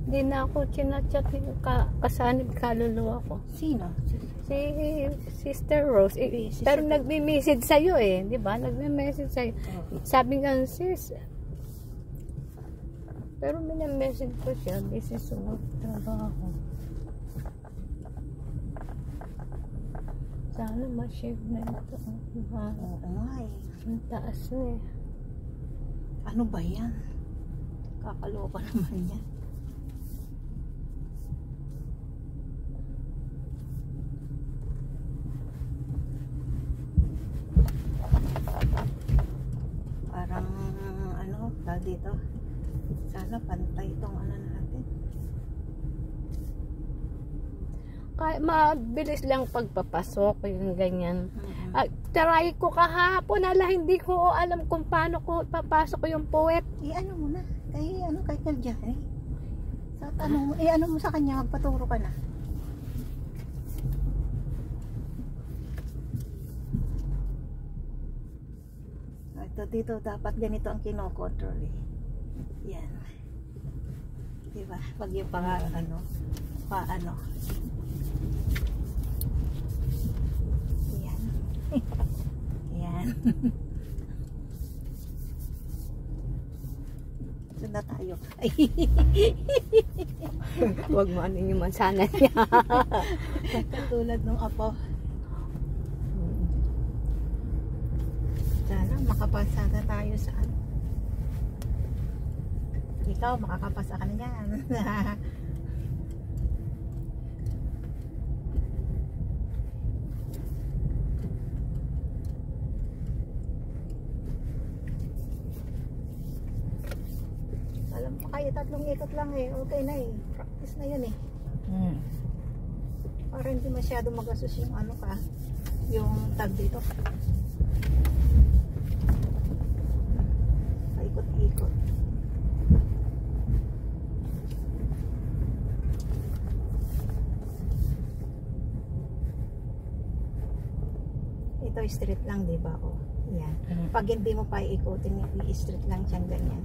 Hindi na ako chinachat yung kasanib kaluluwa ko. Sino? Si Sister Rose. Pero nagme-message sa'yo eh. Di ba? Nagme-message sa'yo. Sabi nga, sis. Pero minamessage ko siya. This is what trabaho. Sana ma-shave na ito. Oo nga eh. Ang taas na eh. Ano ba yan? Kakaloka naman yan. Parang ano, dito. Sana pantay itong ano natin. Kaya mabilis lang pagpapasok yung ganyan. Try ko kahapon, hindi ko alam kung paano ko papasok yung puwet. Ano mo na? Kay Kalja eh. Sa tanong, ano mo sa kanya, magpaturo ka na. Dito dapat ganito ang kinokontrol eh. Yan. Diba? Pag yung paano. Yan. Yan. Doon na tayo. Ay. Huwag mo ano yung mansana niya. Katulad ng apo. Sana makapasada tayo sa ano. Ikaw makakapasa ka na yan. Alam mo kayo, 3 ikot lang eh. Okay na eh. Practice na yun eh. Para hindi masyado magasos yung yung tag dito. Paikot-ikot. Ito straight lang, di ba? Oh, yan. Pag hindi mo pa iikutin, i-straight lang siyang ganyan.